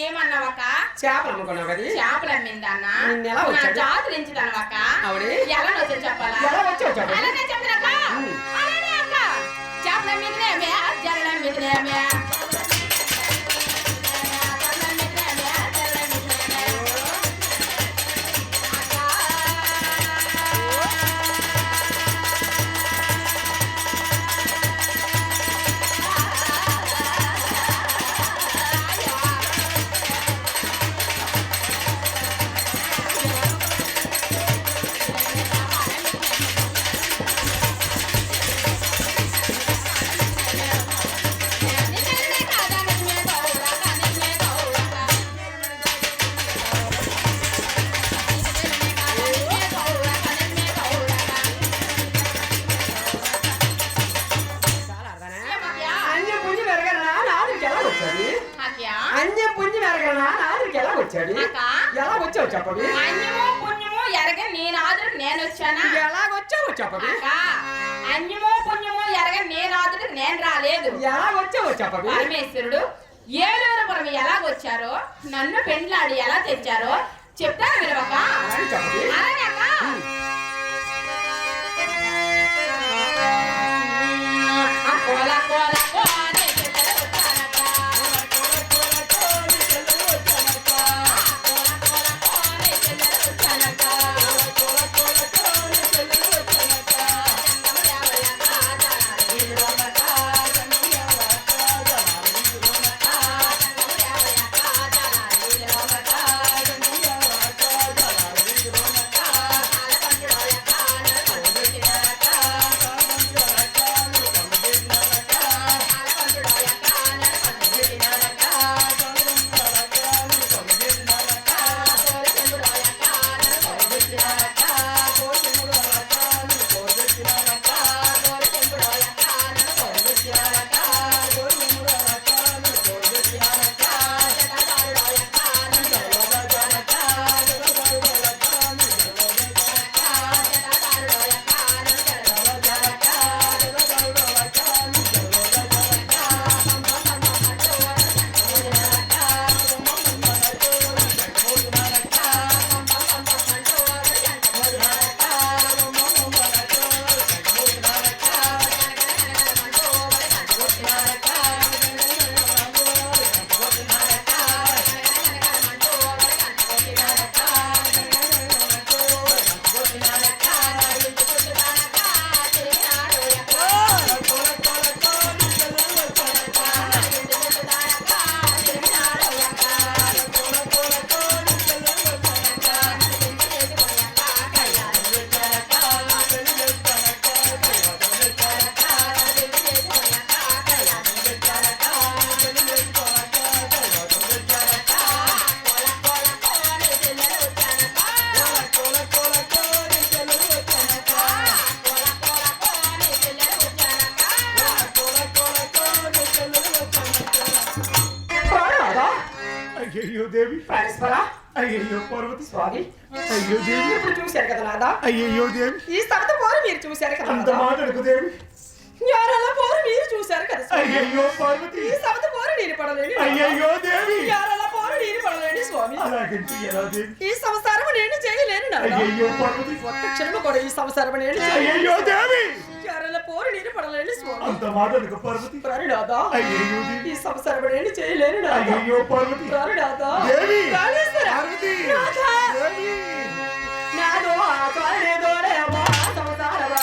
ఏమన్నావక్క? చేపలు అమ్ముకున్నావు కదా? చేపలు అమ్మిందన్నా ఎలా వచ్చాడు? జాతులు ఎంచుతానవక్క. అవునే ఎలా వచ్చాను చెప్పాలా? ఎలా వచ్చావు చెప్పు. అలానే చెప్తానక్క. అలానే అక్క. చేపలు అమ్మిందినేమే, జరలు అమ్మిందినేమే. ఎలాగొచ్చావు చెప్పవి. అన్యము పుణ్యము ఎరగ నేను ఆదుడికి నేను వచ్చానా? ఎలాగొచ్చావు చెప్పవి. అన్యము పుణ్యము ఎరగ నేను ఆదుడికి నేను రాలేదు. ఎలాగొచ్చావు చెప్పవి. పరమేశ్వరుడు ఏలూరుపురం ఎలాగొచ్చారో, నన్ను పెండ్లాడి ఎలా తెచ్చారో చెప్తాను వినవక. అలానే అక్క. కోల కోల కోనే చెల్లెలు వచ్చానక్క. అయ్యో దేవి, అయ్యో పార్వతి స్వామి, అయ్యో దేవి, ఇప్పుడు చూశారు కదా నాదా. అయ్యో దేవి, ఈ సబత పోరు మీరు చూశారు కదా. అంత మాటలకు దేవి, యారల పోరు మీరు చూశారు కదా. అయ్యో పార్వతి, ఈ సబత పోరు నేను పడలేని. అయ్యో దేవి, యారల పోరు నేను పడలేని స్వామి. అలాగంటే ఎలా దేవి, ఈ సంసారం నేను చేయలేను నాదా. అయ్యో పార్వతి, ఒక్క క్షణము కూడా ఈ సంసారం నేను అయ్యో దేవి, యారల పోరు నేను పడలేని స్వామి. అంత మాటలకు పార్వతి ప్రాణనాథా, అయ్యో దేవి, ఈ సంసారం నేను చేయలేను నాదా. అయ్యో పార్వతి, ప్రాణనాథా, దేవి, ప్రాణేశ్వర, పార్వతి, నాథా, దేవి, నాదో ఆకారేదోరే అమ్మా సంసారమా.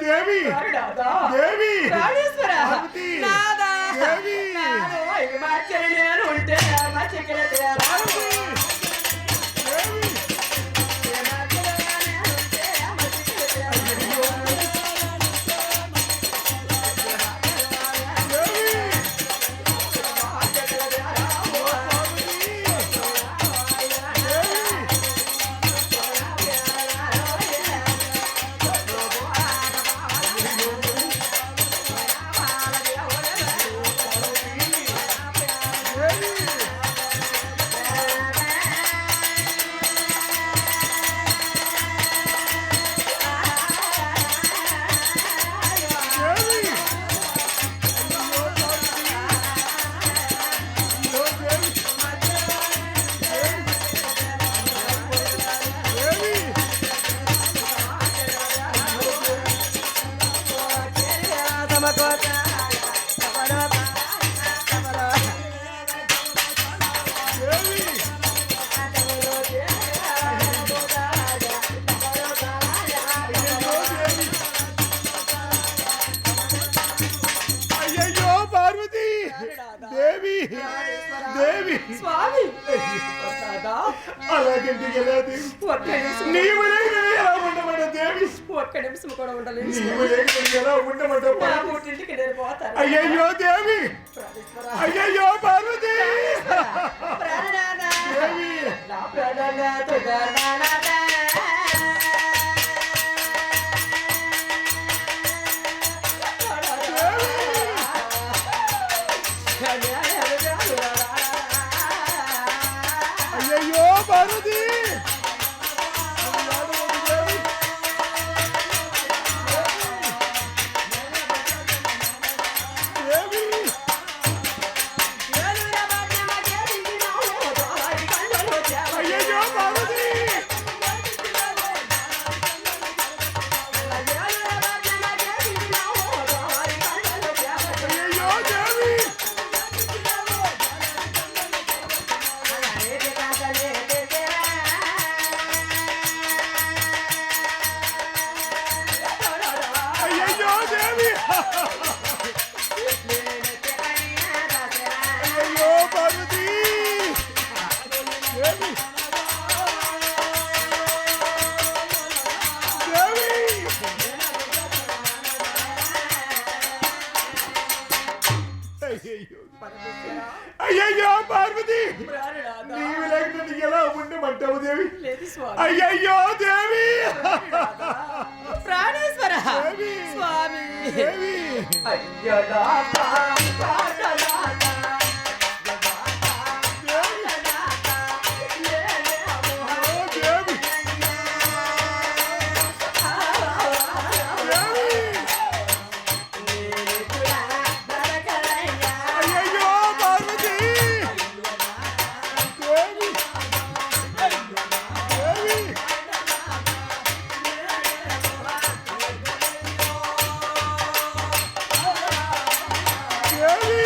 దేవి నాదా దేవి ప్రాణేశ్వర పార్వతి నాదా దేవి నాదో ఇవి మార్చని నేను ఉంటే మా చెక్కల తేరా దేవి అయ్యయ్యో పార్వతి దేవి దేవి స్వామి నాదా అలాగంటే ఎలా దేవి ఒక్క నిమిషం నీవు లేకపోతే ఎలా ఉండమంట దేవి ఒక్క నిమిషం కూడా ఉండలేదు నీవు లేకపోతే ఎలా ఉండమంటావు నా పుట్టింటికి నేను పోతాను అయ్యయ్యో దేవి ప్రాణేశ్వర అయ్యయ్యో పార్వతి ప్రాణనాథ దేవి నా ప్రాణనాథ ప్రాణనాథ అయ్యయ్యో పార్వతి దేవి అయ్యయ్యో పార్వతి అయ్యయ్యో దేవి అయ్యయ్యో దేవి అయ్యయ్యో పార్వతి దేవి దేవి అయ్యయ్యో అయ్యయ్యో పార్వతి నీవు లేకపోతే ఎలా ఉండమంటావు దేవి లేదు స్వామి అయ్యయ్యో దేవి ప్రాణేశ్వర దేవి స్వామి దేవి అయ్యో నాథ ప్రాణనాథ ఓ దేవి అయ్యయ్యో పార్వతి దేవి దేవి దేవి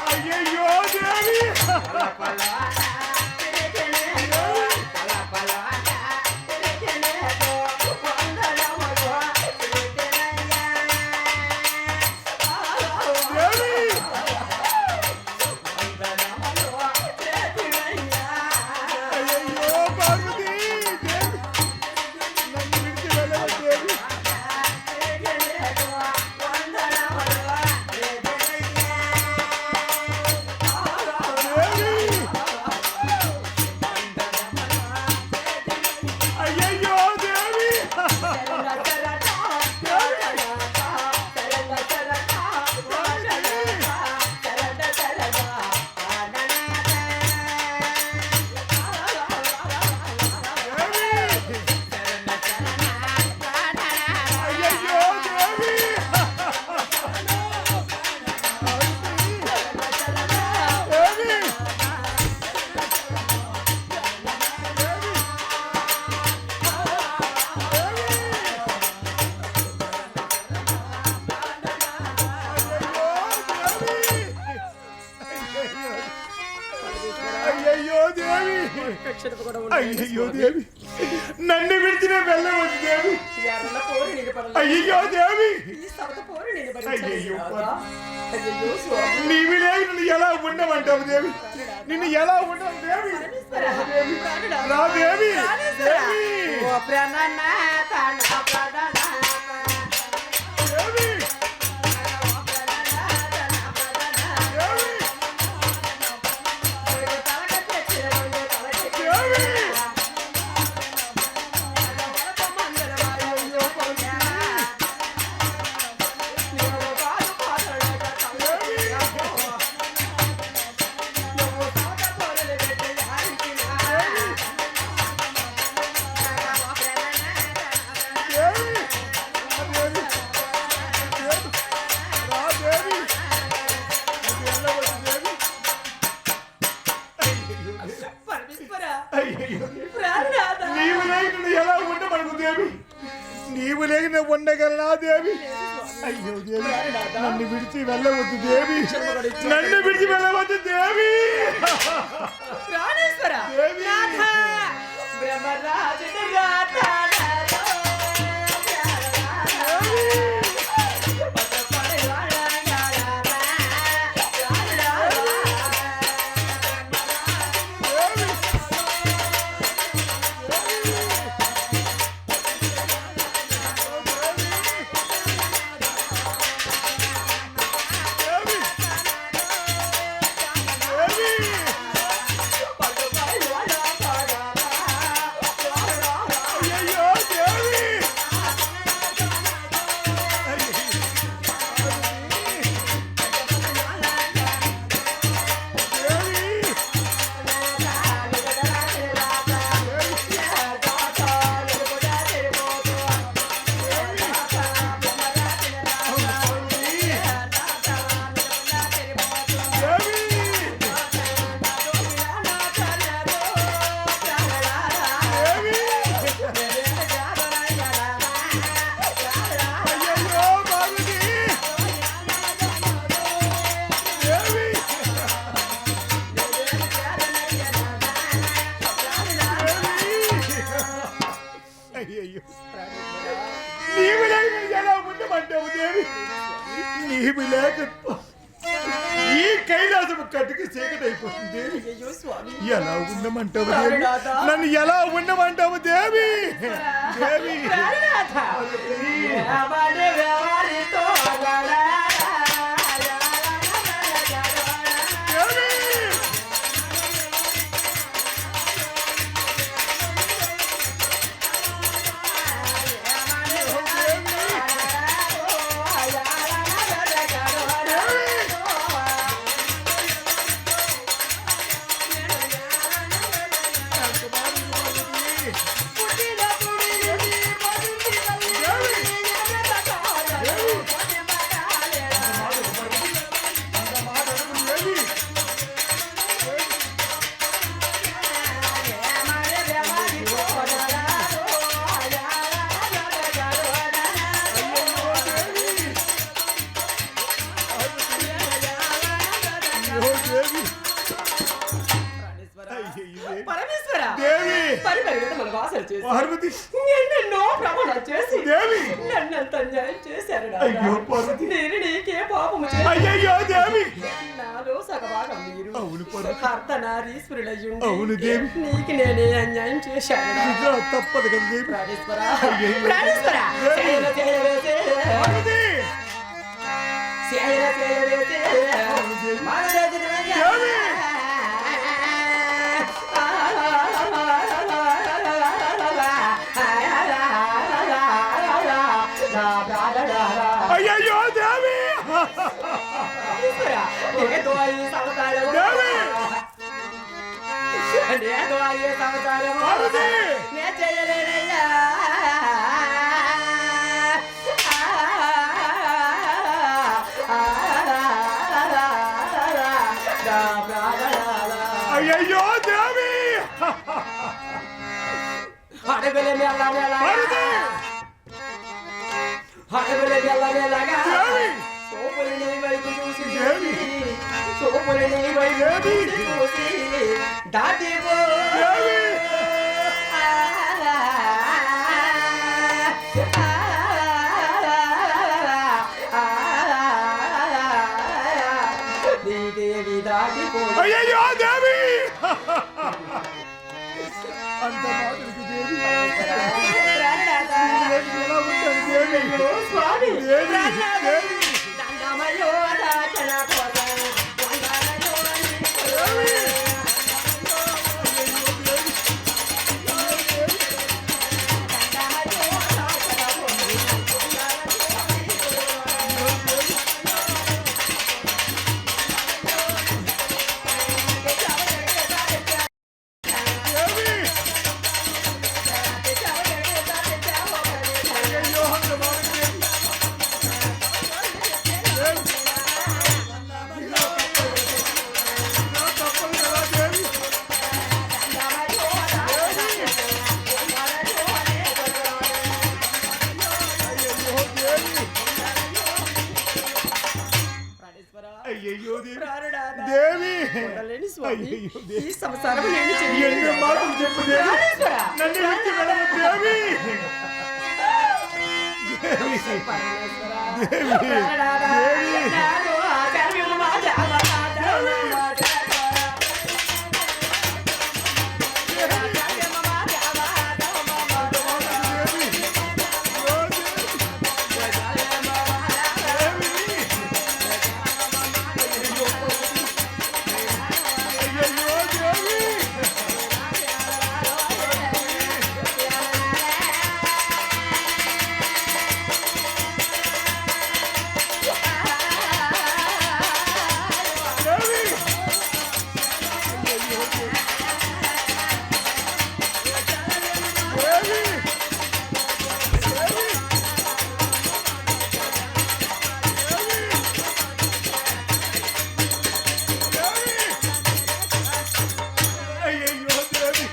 అయ్యయ్యో దేవి దేవి అయ్యయ్యో పార్వతి దేవి నన్ను విడిచి వెళ్ళవ దేవి దేవి అయ్యయ్యో దేవి దేవి అయ్యయ్యో దేవి దేవి అయ్యయ్యో దేవి కూడా అయ్యయ్యో దేవి నన్ను విడిచిన వెళ్ళవచ్చు దేవి. ఎర్రల పోరు నిలబడలేదు. అయ్యో దేవి, ఈ సవత పోరు నిలబడలేదు. అయ్యయ్యో, అయ్యయ్యో స్వామి. నీవు లేక నిన్ను ఎలా ఉండమంటావు దేవి? నిన్ను ఎలా ఉండవు దేవి? రా దేవి, దేవి, ఓ ప్రాణనాథ నా ప్రాణనాథ. దేవి, నీవు లేక నిన్ను ఎలా ఉండమను దేవి? నీవు లేక నేను ఉండగలనా దేవి? అయ్యో దేవి, నన్ను విడిచి వెళ్ళవద్దు దేవి, నన్ను విడిచి వెళ్ళవద్దు దేవి. ప్రాణేశ్వర దేవి. నాథ బ్రహ్మరాజుని రాతాడో నీవు లేక ఎలా ఉండమంటావు దేవి? నీవు లేక ఈ కైలాసము కట్టుకు చీకటైపోతుంది దేవి. అయ్యో స్వామి. ఎలా ఉండమంటావు దేవి? నన్ను ఎలా ఉండమంటావు దేవి? దేవి, ప్రాణనాథ ఎవరి ఎవరితో దేవి, పరమేశ్వర దేవి, పరిపరిగత మన వాసన చేసి పార్వతి, ఎన్నెన్నో ప్రమాణాలు చేసి దేవి, నన్నంత అన్యాయం చేశారు నాథ. అయ్యో పార్వతి, నేను నీకే పాపము చేసి అయ్యో దేవి, నాలో సగభాగం మీరు అవును పార్వతి, అర్ధనారీశ్వరులయ్యుండి అవును దేవి, నీకు నేనే అన్యాయం చేశాను నాథ. నిజం తప్పదు కదా దేవి. ప్రాణేశ్వర అయ్యయ్యో. ప్రాణేశ్వర దేవి. చేయర చేయర చేయర పార్వతి, చేయర చేయర చేయర అవును దేవి, మానరాజునయ్య. దేవి. అయ్యయ్యో దేవి, పార్వతి, అయ్యయ్యో దేవి, అడగలే మెల్ల పార్వతి, అడగలే మెల్ల మెల్లగా దేవి, సోపులని వైపు చూసి దేవి, సోపులని వైపు దేవి, చూసి దాటిపో దేవి, దేవి దాటిపోయి అయ్యయ్యో దేవి అంత మాటలకి దేవి ప్రాణనాథా. ఎలా ఉంటాను దేవి స్వామి దేవి ప్రాణనాథా. దేవి దండమయ్యో దాచన కోసం దండమయ్యో దేవి అయ్యయ్యో అంత మాటలకి దేవి నా తప్పదు కదా దేవి అయ్యయ్యో దేవి అయ్యయ్యో దేవి ప్రాణనాథా. దేవి వదలలేని స్వామి. అయ్యయ్యో దేవి ఈ సంసారం లేని చెయ్యి. ఎన్ని మాటలు చెప్పు దేవి ప్రాణేశ్వర. నన్ను విడిచి వెళ్ళవు దేవి దేవి పరమేశ్వర. దేవి ప్రాణనాథా. దేవి నాలో ఆచార్యులు మా జామనాథ. మా జామనాథ. ఆచార్యులు మా జామనాథ. మా జామనాథ. దేవి ఓ దేవి అయ్యయ్యో దేవి దేవి అయ్యయ్యో దేవి దేవి అయ్యయ్యో దేవి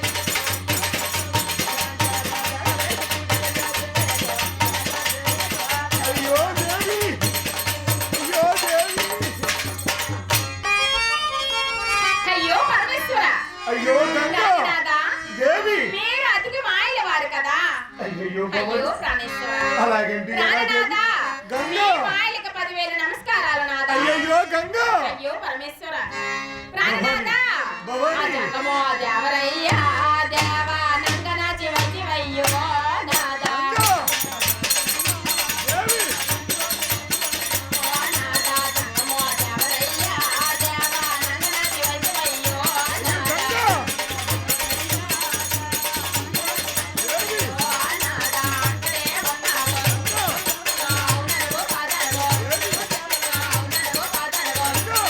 అయ్యో దేవి అయ్యో దేవి అయ్యో పరమేశ్వర అయ్యో గంగా ప్రాణనాథా, దేవి మీరు అతికి మాయల వారు కదా. అయ్యయ్యో అయ్యో ప్రాణేశ్వర అలాగేంటి ప్రాణనాథా, గంగా మీ మాయలకు 10,000 నమస్కారాలు నాథా. అయ్యయ్యో గంగా అయ్యో పరమేశ్వర ప్రాణనాథా, భవాని. ఆ జగమో దేవరయ్యా దేవా నంగన శివ శివయ్యో నాథా. గంగా దేవి ఓ నాథా, జగమో దేవరయ్యా దేవా నంగన శివ శివయ్యో నాథా. గంగా దేవి ఓ నాథా, అక్కడే ఉన్నావు. అవుననుకో కాదనుకో. అవుననుకో కాదనుకో.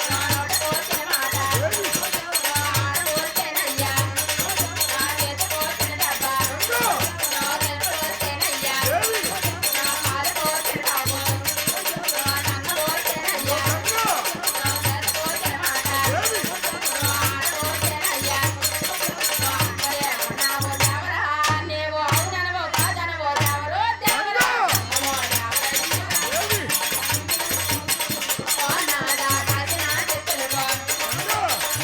నా నోటకు వచ్చిన మాట. ఆడకు వచ్చేనయ్యా. నా చేతికి వచ్చిన దెబ్బ. గంగా నా తెలుపుకు వచ్చేనయ్యా. దేవి నా కాలుకు వచ్చిన తాము. నా నక్కకు వచ్చేనయ్యా. గంగా నా చేతికి వచ్చిన మాట. దేవి నా ఆడకు వచ్చేనయ్యా. నా అక్కడే ఉన్నావు దేవరా. నీవు అవుననుకో కాదనుకో దేవరు దేవరా. అమ్మో దేవరయ్యా. దేవి ఓ నాదా కాసిన చెట్టులుగో. గంగా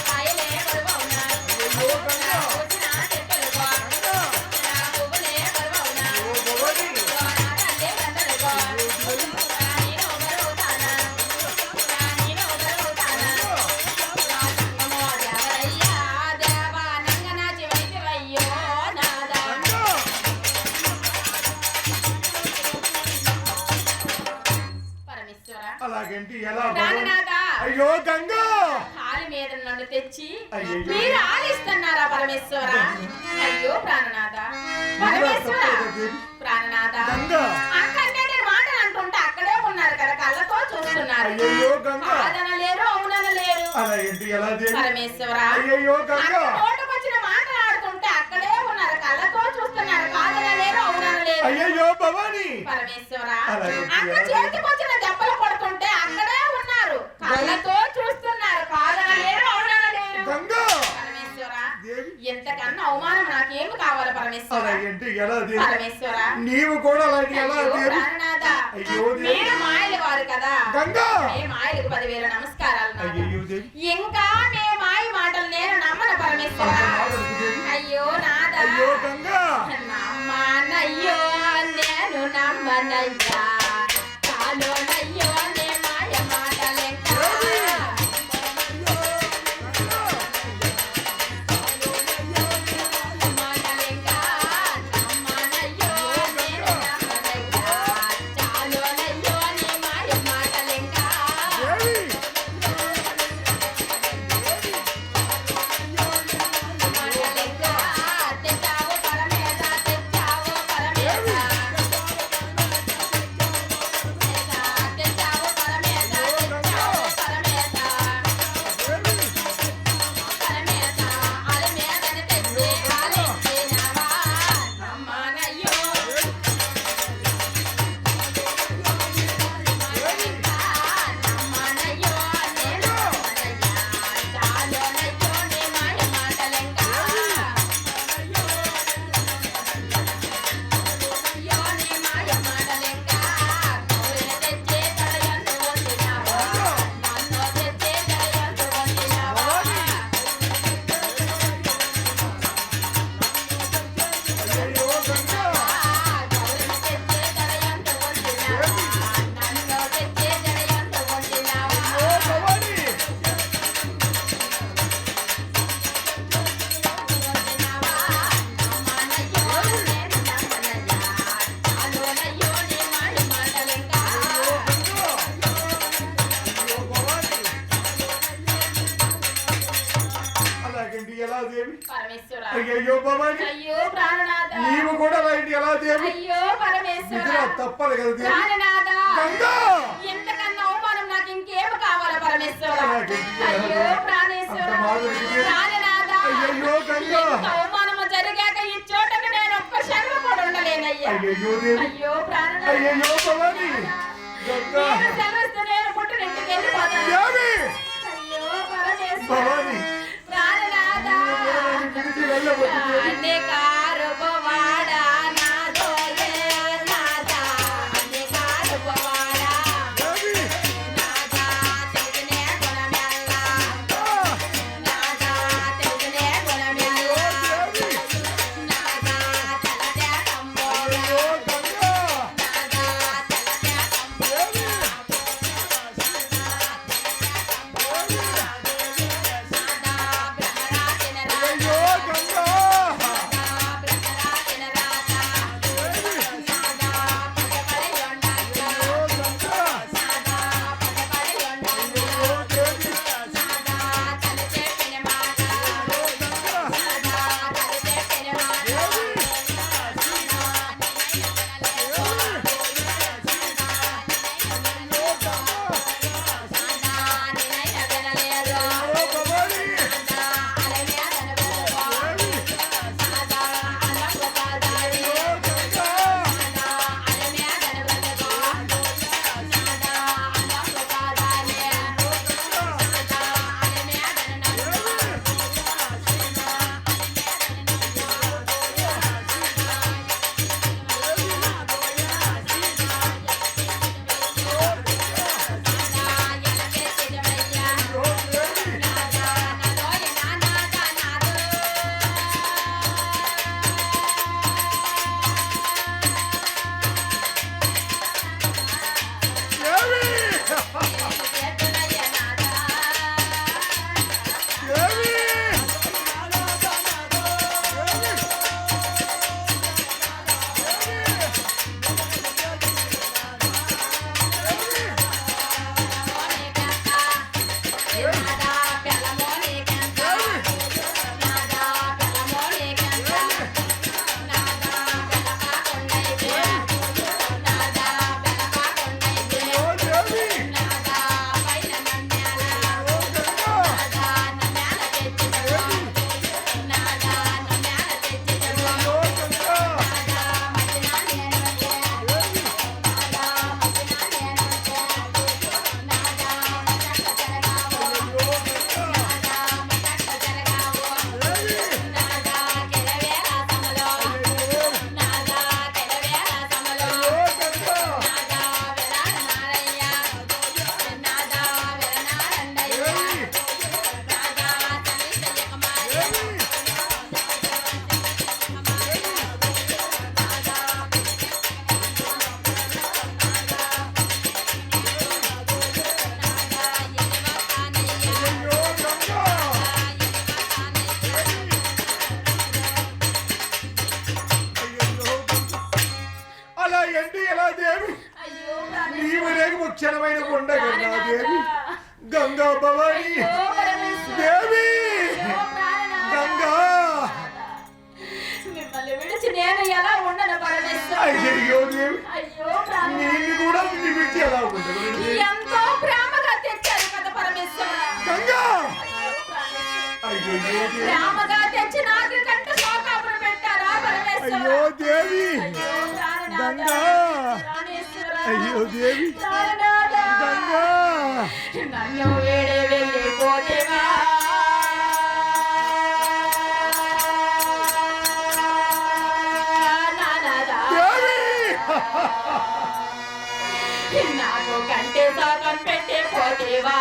కాయలే బరువవునా. అయ్యో గంగా కోసిన చెట్టులుగో. గంగా నా పువ్వులే బరువవునా. ఓ భవాని ఓ నా తల్లి బందరుగో. నా నేను బరువుతానా. నా నేను బరువుతానా. నా సంగమో దేవరయ్యా దేవా నంగన శివయ్యో నాదా. గంగా పరమేశ్వర అలాగేంటి ఎలా భవాని ప్రాణనాథా, అయ్యో గంగా కాలి మీద నన్ను తెచ్చి అయ్యయ్యో. మీరు ఆలిస్తున్నారా పరమేశ్వర? అయ్యో ప్రాణనాథ పరమేశ్వర ప్రాణనాథ గంగా అక్కడే నేను మాటలు అంటుంటే అక్కడే ఉన్నారు కదా, కళ్ళతో చూస్తున్నారు. అయ్యయ్యో గంగా కాదనలేరు అవుననలేరు అలాగేంటి ఎలా దేవి పరమేశ్వర. అయ్యయ్యో గంగా నోటుకొచ్చిన మాట్లాడుతుంటే అక్కడే ఉన్నారు, కళ్ళతో చూస్తున్నారు. కాదనలేరు అవుననలేరు అయ్యయ్యో భవాని పరమేశ్వర. అలాగే. అక్కడ చేతికొచ్చిన దెబ్బలు పడుతుంటే అక్కడే ఉన్నారు, కళ్ళతో చూస్తున్నారు. కాదనలేరు అవుననలేరు గంగా పరమేశ్వర. దేవి ఎంతకన్నా అవమానం నాకేమి కావాలి పరమేశ్వర? అలాగేంటి ఎలా దేవి పరమేశ్వర నీవు కూడా అలాంటి ఎలా అయ్యో దేవి ప్రాణనాథ, అయ్యో దేవి మీరు మాయలు వారు కదా. గంగా మీ మాయలకు 10,000 నమస్కారాలు నాథ. అయ్యయ్యో దేవి ఇంకా మీ మాయ మాటలు నేను నమ్మను పరమేశ్వర. అంత మాటలకు దేవి అయ్యో నాథ అయ్యో గంగా నమ్మనయ్యో నమ్మనయ్యా చాలోనయ్యో నీ మాయ మాటలింకా మాటలింకా నమ్మనయ్యో నేను నమ్మనయ్యా చాలోనయ్యో నీ మాయ మాటలింకా మాటలింకా తెచ్చావు పరమేశ తెచ్చావు పరమేశ తెచ్చావు పరమేశ తెచ్చావు పరమేశ పరమేశ అలమేదని తెచ్చి ఆలించినవా నమ్మనయ్యో మాటలింకా నమ్మనయ్యో నేను నమ్మనయ్యా చాలోనయ్యో నీ మాయ మాటలింకా అయ్యో నీ మాయ మాటలింకా కౌరిని తెచ్చి తడయందు వండినావా నన్ను తెచ్చి తడయందు వండినావా అయ్యో గంగా కౌరిని తెచ్చి తడయందు వండినావా నన్ను తెచ్చి తడయందు వండినావా ఓ భవాని వండినావా నమ్మనయ్యో నేను నమ్మనయ్యా చాలోనయ్యో నీ మాయ మాటలింకా అయ్యో భవాని అలాగండి ఎలా దేవి పరమేశ్వర అయ్యో భవాని అయ్యో ప్రాణనాథ నీవు కూడా అలాంటి ఎలా దేవి అయ్యో పరమేశ్వర నిజంగా తప్పదు కదా దేవి ప్రాణనాథ గంగా ఎంతకన్నా అవమానం నాకు ఇంకేం కావాలా పరమేశ్వర అలాగే. అయ్యో ప్రాణేశ్వర అంత మాధురికి. ప్రాణనాథ అయ్యయ్యో గంగా. ఇంత అవమానము జరిగాక ఈ చోటకు నేను ఒక్క క్షణం కూడా ఉండలేనయ్యా అయ్యో దేవి అయ్యో ప్రాణనాథ అయ్యో భవాని గంగా నేను సెలవిస్తే నేను పుట్టినింటికి వెళ్ళిపోతాను దేవి అయ్యో పరమేశ్వర భవాని ప్రాణనాథ విడిచి వెళ్ళవద్దు దేవి అన్నికారు పోవాడా నాదోయే నాదా అన్నికారు పోవాడా దేవి నాదా తెలుగునే గుణమెల్లా నాదా తెలుగునే గుణమెల్లా దేవి నాదా తలదే కంబోగా అయ్యో గంగా నాదా తలదే కంబోగా నాదా భ్రమరాజన అయ్యో గంగా నాదా అంటే ఎలా దేవి అయ్యో నీవు లేక ముఖ్యమైన ఉండగలనా దేవి గంగా భవాని దేవి గంగా మిమ్మల్ని విడిచి నేను ఎలా ఉండను పరమేశ్వర అయ్యో దేవి అయ్యో నేను కూడా నిన్ను విడిచి ఎలా ఉండగలను ఎంతో ప్రేమగా తెచ్చారు కదా పరమేశ్వర గంగా అయ్యో అయ్యో దేవి ప్రేమగా తెచ్చి నాకు కంట శోకాపురం పెట్టారా పరమేశ్వర అయ్యో దేవి అయ్యో ప్రాణనాథ, గంగా ప్రాణేశ్వర, అయ్యో దేవి ప్రాణనాథ, గంగా నన్ను వేడి వెళ్ళిపోతేవా నానాదా, దేవి నాకు కంటే సాగం పెట్టే పోతేవా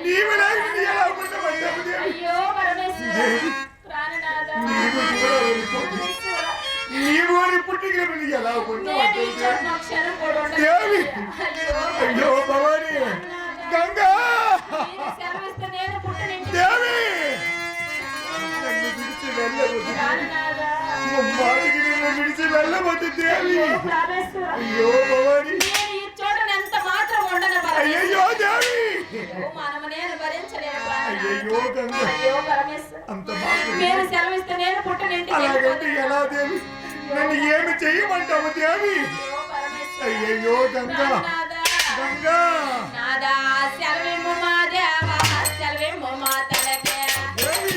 నీవు లేక ఎలా ఉండమంటావు దేవి అయ్యో పరమేశ్వర ప్రాణనాథ నీవు కూడా వెళ్ళిపోతుంది నీవు అని పుట్టిన ఎలా నేను ఉండమంటావు ఈ చోట ఒక క్షణం కూడా ఉండను. దేవి అయ్యో అయ్యో భవాని గంగా మీరు సెలవిస్తే నేను పుట్టినింటికి దేవి నన్ను విడిచి వెళ్ళవద్దు ప్రాణనాథ ముమ్మాటికి నిన్ను విడిచి వెళ్ళవద్దు దేవి అయ్యో పరమేశ్వర అయ్యో భవాని నేను ఈ చోట ఎంత మాత్రం ఉండను పరమేశ్వర అయ్యయ్యో దేవి అయ్యో మనము నేను భరించలేను ప్రాణనాథ. అయ్యయ్యో గంగా అయ్యో పరమేశ్వర అంత మాట మీరు సెలవిస్తే నేను పుట్టినింటికి అలాగంటే వెళ్ళిపోతాను. ఎలా దేవి నన్ను ఏమి చెయ్యమంటావు దేవి అయ్యో పరమేశ్వర అయ్యయ్యో గంగా ప్రాణనాథ గంగా నాదా సెలవేమో మా దేవా సెలవేమో మా తలకే దేవి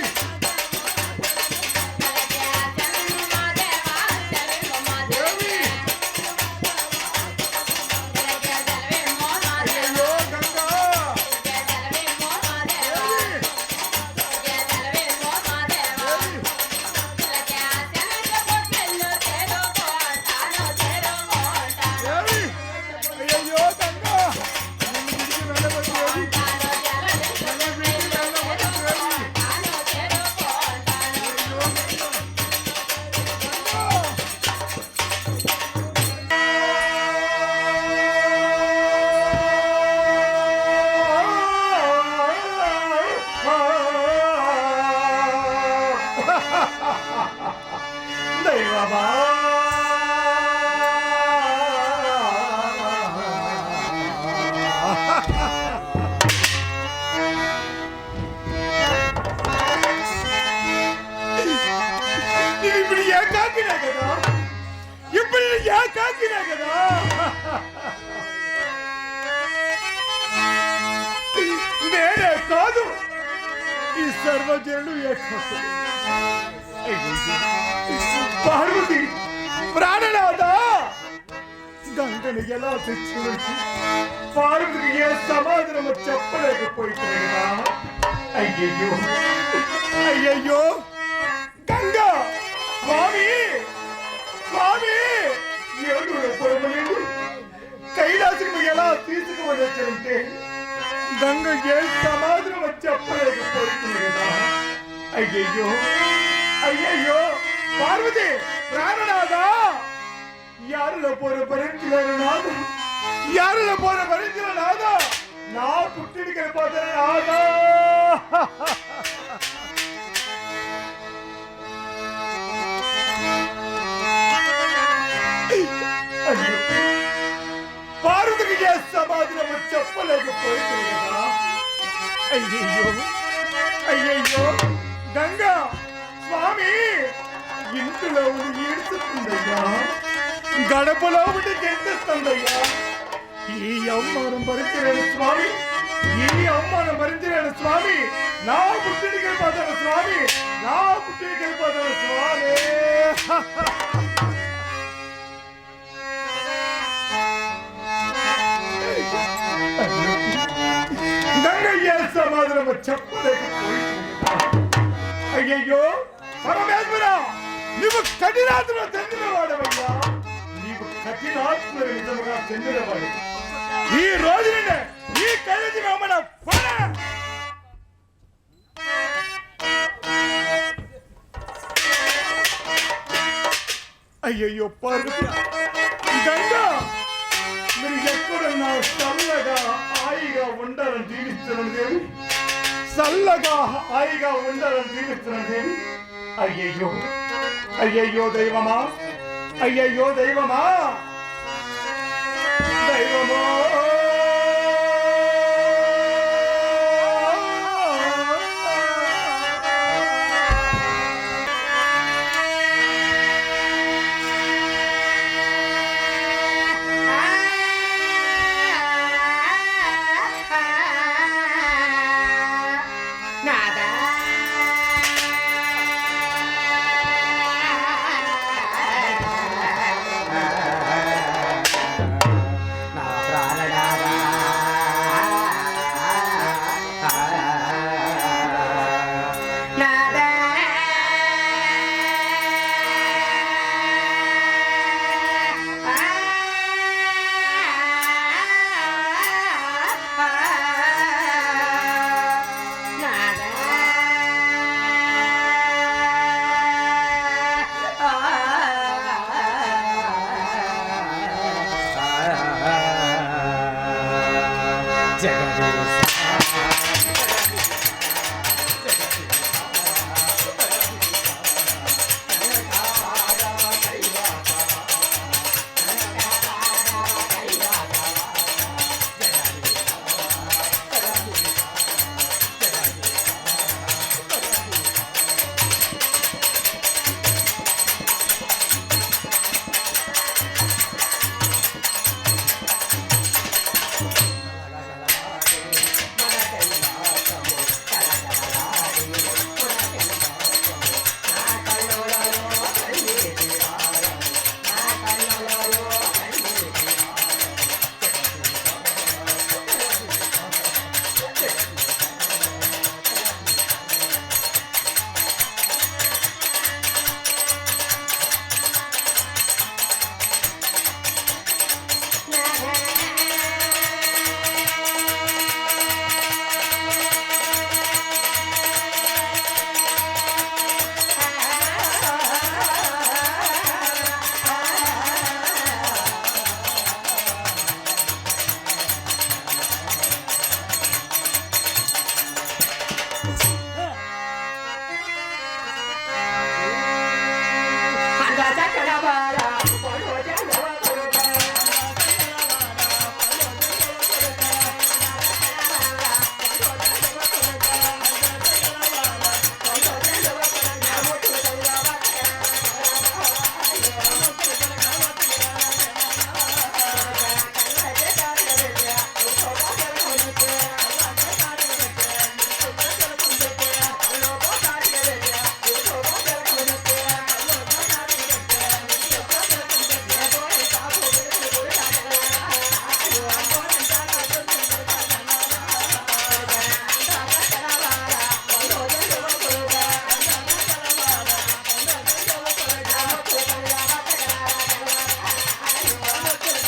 తలకే సెలవేమో మా దేవా సెలవేమో మా తలకే తలకే సెలవేమో మా దేవా అయ్యయ్యో గంగా తలకే సెలవేమో మా దేవా తలకే సెలవేమో మా దేవా తలకే సెలవేమో కొట్టెల్లో తేరో కోటానో తేరో కోటా దేవి అయ్యయ్యో గంగా నన్ను విడిచి వెళ్ళవద్దు దేవి తానో సెలవేమో నన్ను విడిచి వెళ్ళవద్దు దేవి తానో తేరో కోటానో అయ్యో గంగా దైవమా ఇప్పుడు ఏకాకినా కదా ఇప్పుడు ఏకాకినా కదా నేనే కాదు ఈ సర్వజనుడు ఏకాకులు పార్వతి ప్రాణనాథ గంగని ఎలా తెచ్చుకుంటూ పార్వతికి ఏ సమాధానము చెప్పలేకపోయినా అయ్యయ్యో అయ్యయ్యో గంగా స్వామి స్వామి ఏడు పొరమలేదు కైలాసము ఎలా తీసుకువచ్చారంటే గంగ ఏ సమాధానం చెప్పలేకపోతుంది కదా అయ్యయ్యో అయ్యయ్యో పార్వతి ప్రాణనాథ యారుల పోర భరించలేను నాదు యారుల పోర భరించిన నాదా నా పుట్టిని కలిపోతాను నాదా అయ్యో పార్వతికి ఏ సమాధానం చెప్పలేకపోయింది కదా అయ్యయ్యో అయ్యయ్యో గంగా స్వామి ఇంటిలో ఉండి ఈడ్చుతుందయ్యా, గడపలో ఉండి గెంటిస్తుందయ్యా. ఈ అవమానం భరించలేను స్వామి, ఈ అవమానం భరించలేను స్వామి. నా పుట్టినికి వెళ్ళిపోతాను స్వామి, నా పుట్టినికి వెళ్ళిపోతాను స్వామి. గంగయ్య సమాధానం చెప్పలేకపోయింది. అయ్యయ్యో పరమేశ్వర, నీవు కఠినాత్మ చెందినవాడవయ్యా, నీవు కఠినాత్మ నిజముగా చెందినవాడు. ఈ రోజునే ఈ కలిసి మన అయ్యయ్యో పార్వతి గంగా, మీరు ఎక్కడున్నా చల్లగా హాయిగా ఉండాలని దీవిస్తున్నాను దేవి, చల్లగా హాయిగా ఉండాలని దీవిస్తున్నాను దేవి. అయ్యయ్యో అయ్యయ్యో దైవమా, అయ్యయ్యో దైవమా, దైవమా.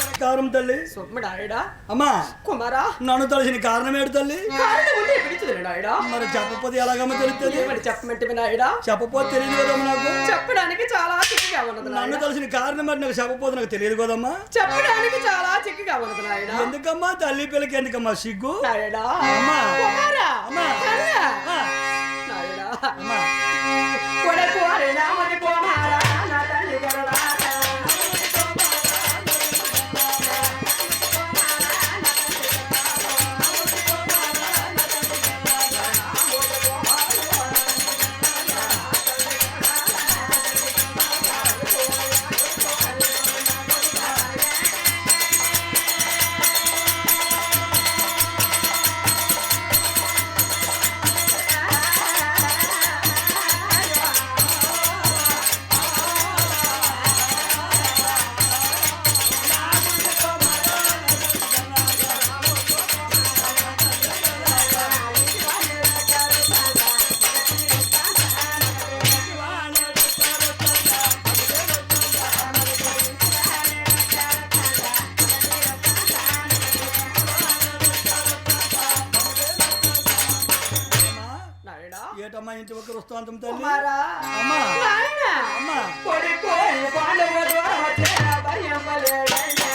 నమస్కారం తల్లి. సొమ్మడాయడా అమ్మా కుమారా, నన్ను తలసిన కారణం ఏంటి తల్లి? కారణం ఉంటే పిలిచిదిరా నాయడా. మరి చెప్పపోతే ఎలాగమ్మ తెలుస్తుంది? మరి చెప్పమంటే నాయడా. చెప్పపోతే తెలియదు కదమ్మా నాకు. చెప్పడానికి చాలా చిక్కగా ఉన్నది. నన్ను తలసిన కారణం మరి నాకు చెప్పపోతే నాకు తెలియదు కదమ్మా. చెప్పడానికి చాలా చిక్కగా ఉన్నది నాయడా. ఎందుకమ్మా తల్లి పిల్లకి ఎందుకమ్మా సిగ్గు? నాయడా అమ్మా కుమారా, అమ్మా నాయడా అమ్మా కొడకు అరే నామది కుమారా నా తల్లి గరడా. ఏటమ్మా ఇంటి ఒక్క వృత్తాంతం తల్లి కుమారా అమ్మా నాయన అమ్మా కొడిపోయి పాండవ ద్వారా వచ్చే భయం పలేడయ్యా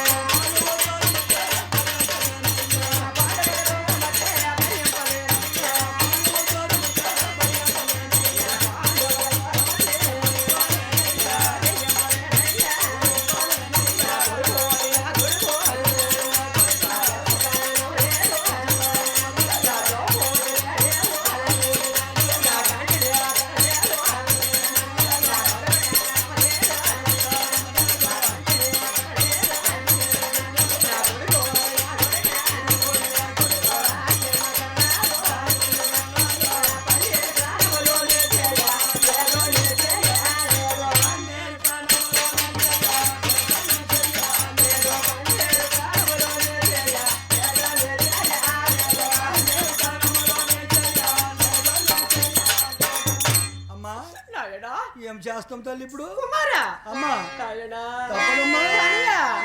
ఏం చేస్తాం తల్లి ఇప్పుడు కుమారా అమ్మా నాయన తప్పదమ్మా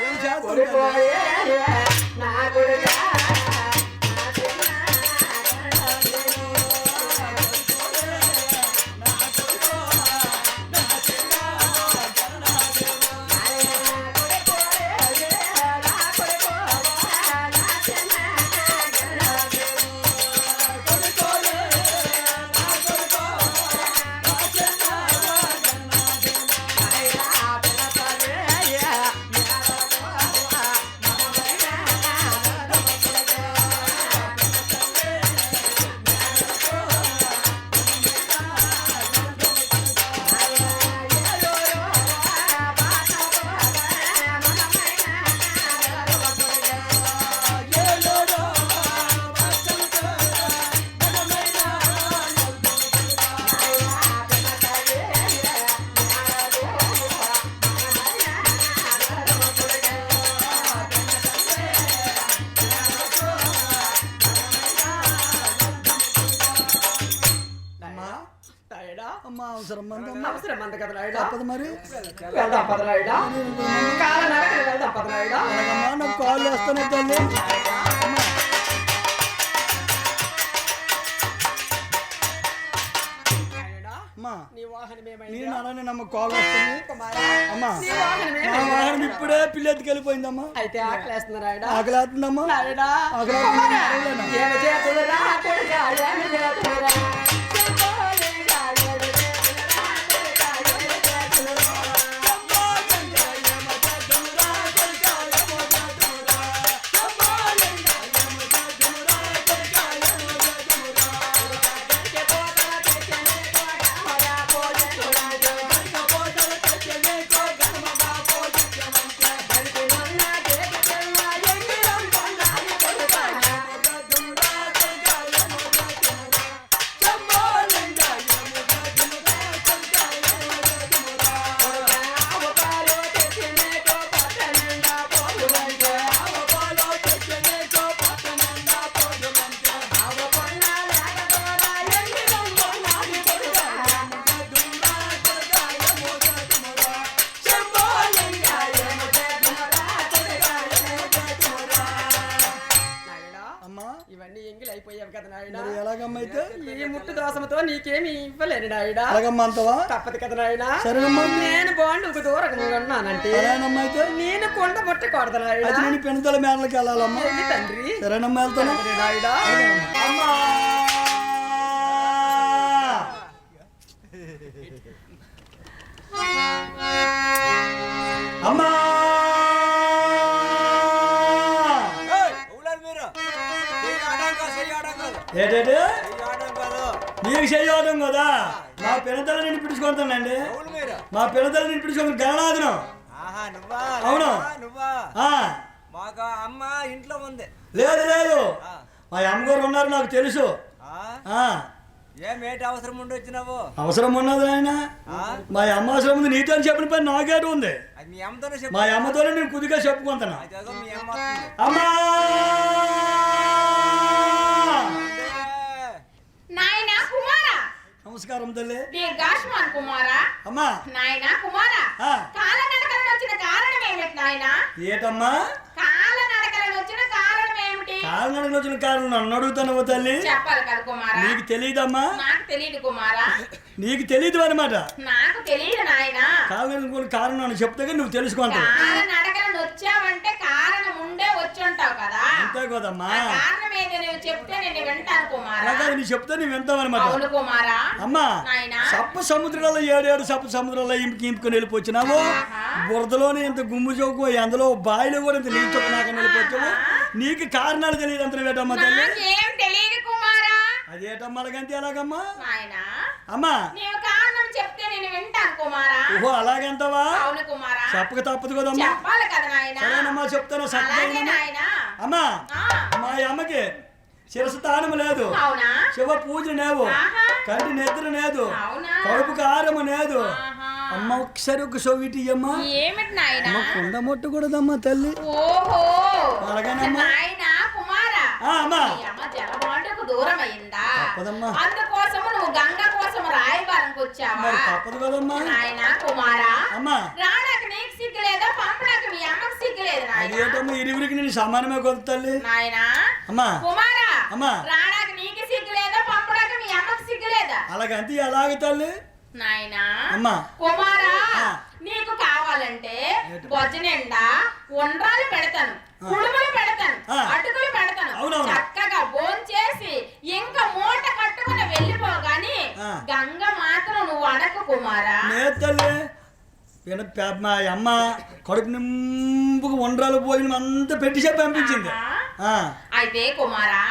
ఏం చేస్తాం కొడిపోయి నా కొడుకా అమ్మా అవసరం అవసరం అంత కదా నాయుడా తప్పదు మరి వెళ్దాం పద నాయుడా కాల నరకని వెళ్దాం పద నాయుడా అలాగమ్మా నాకు కాల్ చేస్తాను తల్లి అమ్మా అమ్మా నీ వాహనం ఏమైంది నేను అలానే నమ్మకు కాల్ వస్తుంది కుమారా అమ్మా నీ వాహనం మా ఏమైంది వాహనం ఇప్పుడే పిల్లెత్తుకు వెళ్ళిపోయిందమ్మా అయితే ఆకలేస్తుంది నాయుడా ఆకలేస్తుందమ్మా నాయుడా ఆకలేస్తుందమ్మా. కుమారా అవునా? ఏమి చేతులురా కొడుకా ఏమి చేతులురా చెప్పలేగా ఏమి చేతులురా కొడుకా ఏమి చేతులురా అమ్మా ఇవన్నీ ఎంగిల్ అయిపోయావు కదా నాయుడా మరి ఎలాగమ్మా అయితే ఈ ముట్టు దోసంతో నీకేమి ఇవ్వలేను నాయుడా అలాగమ్మా అంతవా తప్పదు కదా నాయుడా సరేనమ్మా నేను బాండుకు దూరంగా ఉన్నానంటే అలాగేనమ్మా అయితే నేను కొండ ముట్టకూడదు నాయుడా అయితే నేను పెనుతల మేడలకి వెళ్ళాలమ్మా ఏంటి తండ్రి సరేనమ్మా వెళ్తాను సరే నాయుడా అమ్మా అమ్మా ఏంటంటే నీకు చేయవడం కదా మా పిల్లతల నేను పిలుచుకుంటానండి మా పిల్లతల నేను పిలుచుకుంటాను గణనాథనం అవును ఆ. మాకు అమ్మ ఇంట్లో ఉంది. లేదు లేదు మా అమ్మగారు ఉన్నారు నాకు తెలుసు ఆ. ఏమేటి అవసరం ఉండి వచ్చినావు? అవసరం ఉన్నది ఆయన మా అమ్మ అవసరం ఉంది నీతో చెప్పిన పని నాకేట ఉంది అది మీ అమ్మతోనే చెప్పు. మా అమ్మతోనే నేను కొద్దిగా చెప్పుకుంటున్నా అదిగో మీ అమ్మ వస్తుంది. అమ్మా నాయనా కుమారా నమస్కారం తల్లి దీర్ఘాయుష్మాన్ కుమారా అమ్మా నాయనా కుమారా ఆ. కాలనడకలను వచ్చిన కారణం ఏమిటి నాయనా ఏటమ్మా కాలనడకలను వచ్చిన కారణం ఏమిటి కారణానికి వచ్చిన కారణం నన్ను అడుగుతాను తల్లి. చెప్పాలి కదా కుమారా. నీకు తెలియదమ్మా? నాకు తెలియదు కుమారా. నీకు తెలియదు అనమాట. నాకు తెలియదు నాయనా. కారణం చెప్తే నువ్వు తెలుసుకుంటావు. అడగలను వచ్చావంటే కారణం ఉండే వచ్చి ఉంటావు కదా. అంతే కదమ్మా. కారణం ఏదో నువ్వు చెప్తే నేను వింటాను కుమారా. అలాగే నీ చెప్తే నువ్వు వింటావు అనమాట. అవును కుమారా. అమ్మా నాయనా. సప్త సముద్రాల్లో 7 సప్త సముద్రాల్లో ఇంపుకొని వెళ్ళిపోచ్చినావు. బురదలోనే ఇంత గుమ్ము చౌకు, అందులో బాయిలో కూడా ఇంత నీళ్ళు చొక్క నాకని వెళ్ళిపోచ్చావు. నీకు కారణాలు తెలియదు అంత వేటమ్మా తల్లి. ఏం తెలియదు కుమారా. అదేటమ్మా అలాగంతే ఎలాగమ్మా? నాయనా అమ్మా నీవు కారణం చెప్తే నేను వింటాను కుమారా. ఓహో అలాగంటావా? అవును కుమారా. చెప్పక తప్పదు కదమ్మా. చెప్పాలి కదా నాయనా. సరేనమ్మా చెప్తాను. అలాగే నాయనా. అమ్మా మా అమ్మకి శిరసు తానము లేదు, అవునా? శివ పూజ లేవు, కంటి నిద్ర లేదు, అవునా? కడుపుకి ఆరము లేదు. అమ్మ ఒకసారి ఒక సోవిటి అమ్మా. ఏమిటి నాయనా? అమ్మ కుండ ముట్టకూడదమ్మా తల్లి. ఓహో అలాగేనమ్మా. నాయనా కుమారా. అమ్మా ఈ అమ్మ జలబాటుకు దూరం అయిందా? తప్పదమ్మా. అందుకోసం నువ్వు గంగ కోసం రాయబారంకి వచ్చావా? మరి తప్పదు కదమ్మా. నాయనా కుమారా. అమ్మా రాడానికి నీకు సిగ్గులేదా? పంపడానికి మీ అమ్మకి సిగ్గులేదు నాయనా. అదేటమ్మా ఇరువురికి నేను సమానమే కొద్ది తల్లి. నాయనా అమ్మా కుమారా. అమ్మా రాడానికి నీకు సిగ్గులేదా? పంపడానికి మీ అమ్మకి సిగ్గులేదా? అలాగంతే అలాగే తల్లి. నాయనా అమ్మా కుమారా నీకు కావాలంటే బొజ్జ నిండా ఉండ్రాలు పెడతాను, కుడుములు పెడతాను, అటుకులు పెడతాను. చక్కగా భోంచేసి ఇంకా మూట కట్టుకుని వెళ్ళిపోగాని గంగ మాత్రం నువ్వు అడకు కుమారా. తల్లి మా అమ్మ కడుపు నింపుకు వండ్రాలు పోయిన అంతా పెట్టి చెప్పి పంపించింది. అయితే కుమారా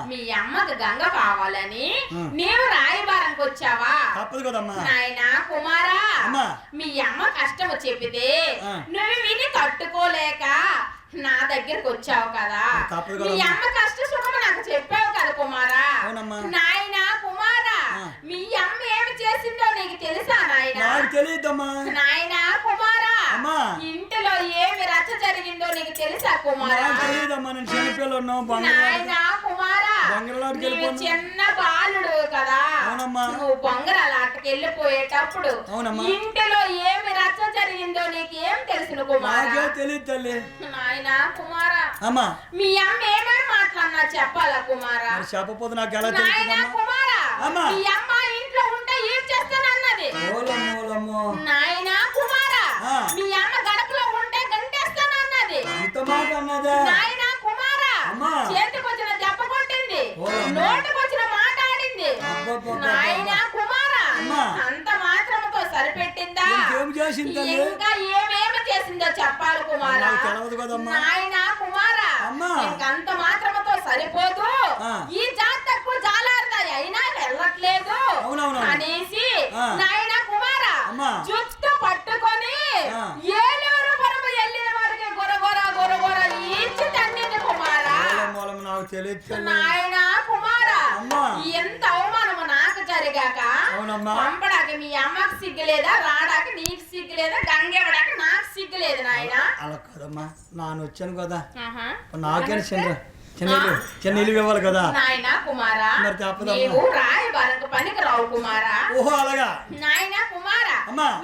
మీ అమ్మకు గంగ కావాలని నీవు రాయబారంకి వచ్చావా? తప్పదు కదమ్మా. నాయనా కుమారా మీ అమ్మ కష్టము చెప్పితే నువ్వు విని తట్టుకోలేక నా దగ్గరకు వచ్చావు కదా. మీ అమ్మ కష్ట సుఖము నాకు చెప్పావు కదా కుమారా. నాయనా కుమారా మీ అమ్మ ఏమి చేసిందో నీకు తెలుసా నాయనా? తెలియదమ్మా. నాయనా కుమారా ఇంటిలో ఏమి రచ్చ జరిగిందో నీకు తెలుసా కుమారా? నాయనా కుమారా నీవు చిన్న బాలుడు కదా. నువ్వు బొంగరాల ఆటకి వెళ్ళిపోయేటప్పుడు ఇంటిలో ఏమి రచ్చ జరిగిందో నీకు ఏం తెలుసు కుమారా? తెలియదు తల్లి. నాయనా కుమారా మీ అమ్మ ఏమేమి మాట్లాడినా చెప్పాలా కుమారా? చెప్పపోతే నాకు ఎలా నాయనా కుమారా మీ అమ్మ ఇంట్లో ఉంటే ఏం చేస్తానన్నది. నాయనా కుమారా మీ అమ్మ గడపలో ఉంటే గంటేస్తానన్నది. నాయనా కుమారా చేతికొచ్చిన దెబ్బ కొట్టింది, నోటికొచ్చిన మాట ఆడింది. నాయనా కుమారా అంత మాత్రముతో సరిపెట్టిందా? ఇంకా ఏమేమి చేసిందో చెప్పాలి కుమారా. నాయనా కుమారా ఇంకంత మాత్రముతో సరిపోదు, ఈ జాతకు జాలారుతాయి అయినా వెళ్ళట్లేదు అనేసి నాయనా కుమారా జుట్టు పట్టుకొని ఏలూరు పొరము వెళ్ళిన వారికి గొరగొర గొరగొర ఈడ్చి తండ్రిని కుమారా. నాయనా కుమారా ఎంత అవమానము నాకు జరిగాక పంపడానికి మీ అమ్మకి సిగ్గులేదా? రాడానికి నీకు సిగ్గులేదా? గంగేవడానికి నాకు సిగ్గులేదు నాయనా. అలా కదమ్మా నాన్న వచ్చాను కదా నాకేనా చెన్నీళ్ళు ఇవ్వాలి కదా. నాయనా కుమారా నీవు రాయబారకు పనికి రావు కుమారా. ఓహో అలాగా. నాయనా కుమారా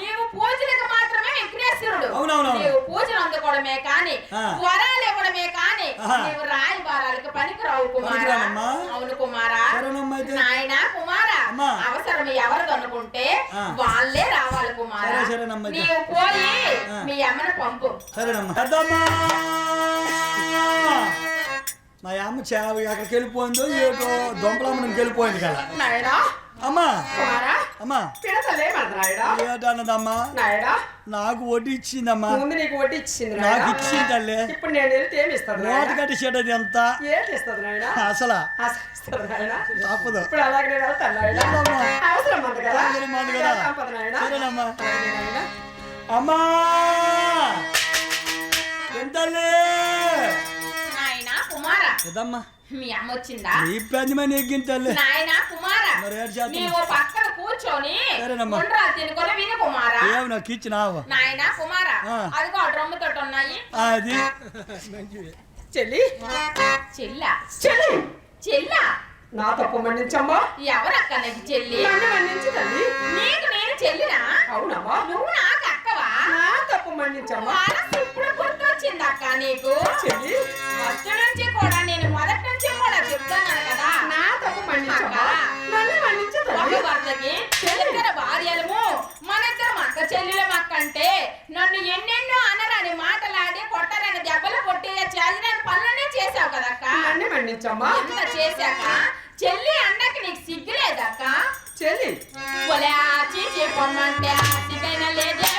నీవు పూజలకు మాత్రమే విఘ్నేశ్వరుడు. నీవు పూజలు అందుకోవడమే కాని వరాలు ఇవ్వడమే కాని నీవు రాయబారాలకు పనికి రావు కుమారా. అవును కుమారా. నాయనా కుమారా అవసరం ఎవరు అనుకుంటే వాళ్ళే రావాలి కుమారా. నీవు పోయి మీ అమ్మను పంపు. సరేనమ్మా. మా అమ్మ అక్కడికి వెళ్ళిపోయిందో ఏదో దొంపలమ్మకి వెళ్ళిపోయింది కదా. అమ్మా అమ్మా ఏటన్నదమ్మా నాకు వడ్డీ ఇచ్చిందమ్మా. నీకు వడ్డీ ఇచ్చింది, నాకు ఇచ్చింది తల్లి. ఇప్పుడు నేను వెళ్తే ఏమి ఇస్తాను? నోటు కట్టి చెడ్డది ఎంత అసలు తప్పదు. ఇప్పుడు అలాగే నేను వెళ్తాను. అవసరం ఉంది కదా. సరేనమ్మా. అమ్మా ఎంతలే మీ అమ్మ వచ్చిందా? నాయనా కుమారా నీవు పక్కన కూర్చొని ఉండ్రాలు తినుకొని విను కుమారా. నాకు ఇచ్చినావు నాయనా కుమారా అదిగో డ్రమ్ము తోటి ఉన్నాయి. అది చెల్లి చెల్లా చెల్లి చెల్లా నా తప్పు మన్నించమ్మా. ఎవరక్క నీకు చెల్లి? మన్నించు తల్లి. నీకు నేను చెల్లినా? అవునమ్మా. నువ్వు నాకు అక్కవా? నా తప్పు మన్నించమ్మా. ఇప్పుడు గుర్తొచ్చింది అక్క నీకు. చెల్లి ఫస్ట్ నుంచి కూడా నేను మొదటి చెప్తాను కదా. నా తప్పు మన్నించమ్మా, నన్ను మన్నించు ఒక తల్లి. భర్తకి ఇద్దరు భార్యలము, మన ఇద్దరం అక్క చెల్లెలం అక్కంటే నన్ను ఎన్నెన్నో అనరాని మాటలాడి కొట్టరాని దెబ్బలు కొట్టి చేసిన పనులనే చేసావు కదక్క. నన్ను మన్నించమ్మా. ఇంత చేశాక చెల్లి అన్నకి నీకు సిగ్గులేదక్క? చెల్లి ఒలే ఆచి చెప్పమంటే ఆచికైనా లేదే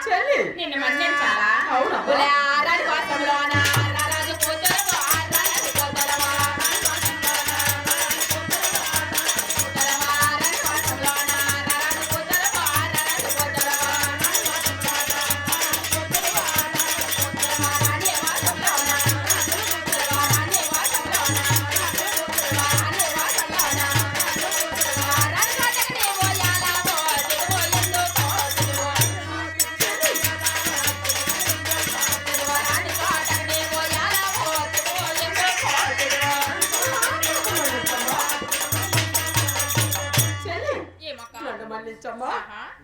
చెల్లి నిన్ను మన్నించాలా? అవునా? ఒలే ఆరాడి వాసంలోన ఆరారాజు కూతురువో, ఆరారాజు కూతురువో, ఆరాడి వాసంలోన ఆరారాజు కూతురువో, ఆరారాజు కూతురువో, ఆరాడి వాసంలోన ఆరాడి వాసంలోన ఆరాడి వాసంలోన ఆరాడి వాసంలోన ఓయాలావో తిరువో ఎందుకో తిరువో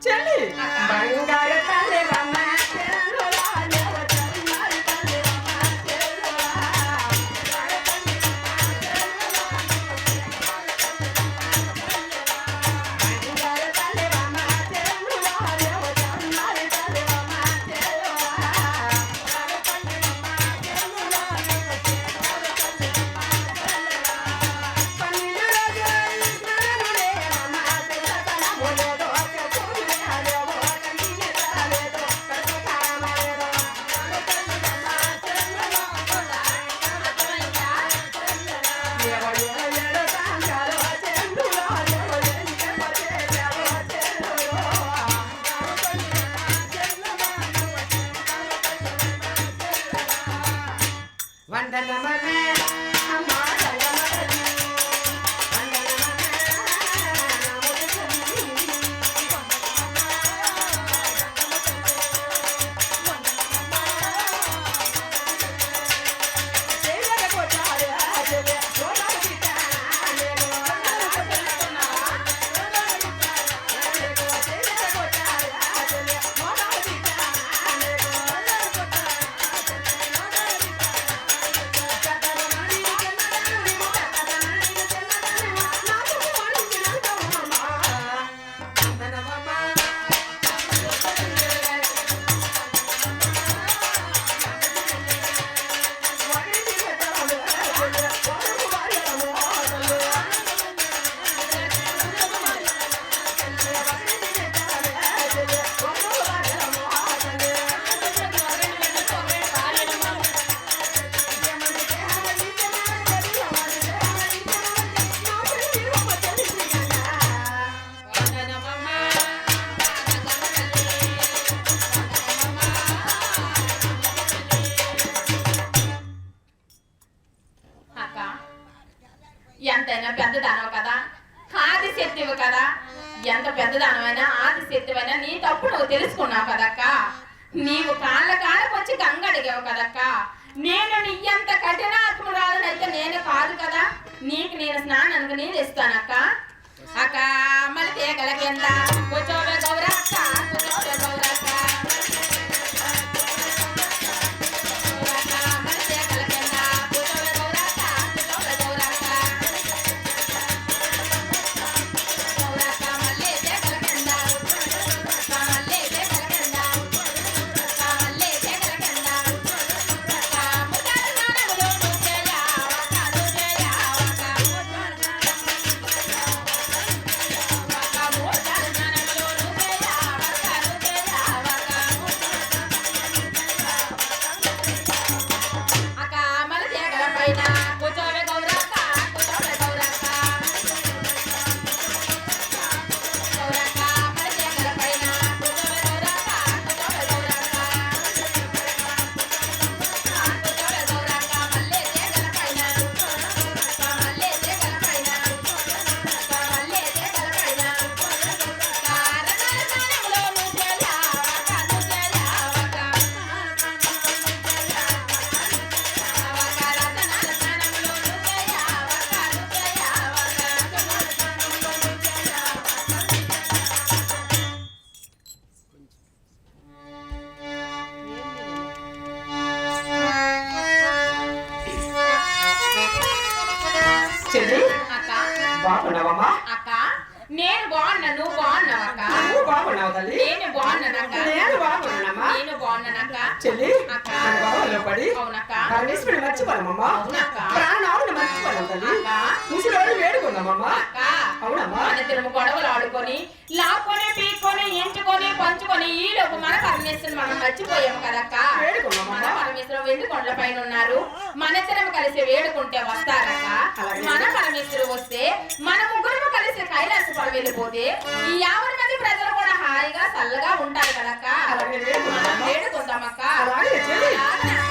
చెల్లి బంగారు తల్లి రమ్మ ఎంతైనా పెద్దదానవు కదా, ఆదిశక్తివి కదా. ఎంత పెద్దదానమైనా ఆదిశక్తివైనా నీ తప్పు నువ్వు తెలుసుకున్నావు కదక్క. నీవు కాళ్ళ కాళ్ళకొచ్చి గంగ అడిగావు కదక్క. నేను నీ ఎంత కఠినాత్మురాలనైతే నేను కాదు కదా. నీకు నేను స్నానానికి నీళ్ళు ఇస్తానక్క. అక్క మళ్ళీ తీగల కింద కూర్చోవే గౌరక్క, కూర్చోవే గౌరక్క. బాగున్నావమ్మా? అక్క నేను బాగున్నా, నువ్వు బాగున్నావు అక్క? నువ్వు బాగున్నావు తల్లి. నేను బాగున్నానక్క. నేను బాగున్నానమ్మా. నేను బాగున్నానక్క. చెల్లి అక్క. మన బావలో పడి అవునక్క. పరమేశ్వరుని మర్చిపోయామమ్మా. అవునక్క. ప్రాణాలను మర్చిపోయాం తల్లి. అక్క. ముసలోడు వేడుకున్నామమ్మా. అక్క అవునమ్మా. మన తిరుము గొడవలు ఆడుకొని లాక్కొని పీక్కొని ఎంచుకొని పంచుకొని ఈ లోపు మన పరమేశ్వరుని మనం మర్చిపోయాము కదక్క. వేడుకున్నామమ్మా. మన పరమేశ్వరం వెండి కొండల పైన ఉన్నారు. మన ఇద్దరం కలిసి వేడుకుంటే వస్తారక్క. అలాగే. మన పరమేశ్వరు వస్తే మన ముగ్గురు కలిసి కైలాసపురం వెళ్ళిపోతే ఈ 50 మంది ప్రజలు కూడా హాయిగా చల్లగా ఉంటారు కదక్క. అలాగే వేడుకుందామమ్మా. వేడుకుందామక్క. అలాగే చెల్లి. అలాగే.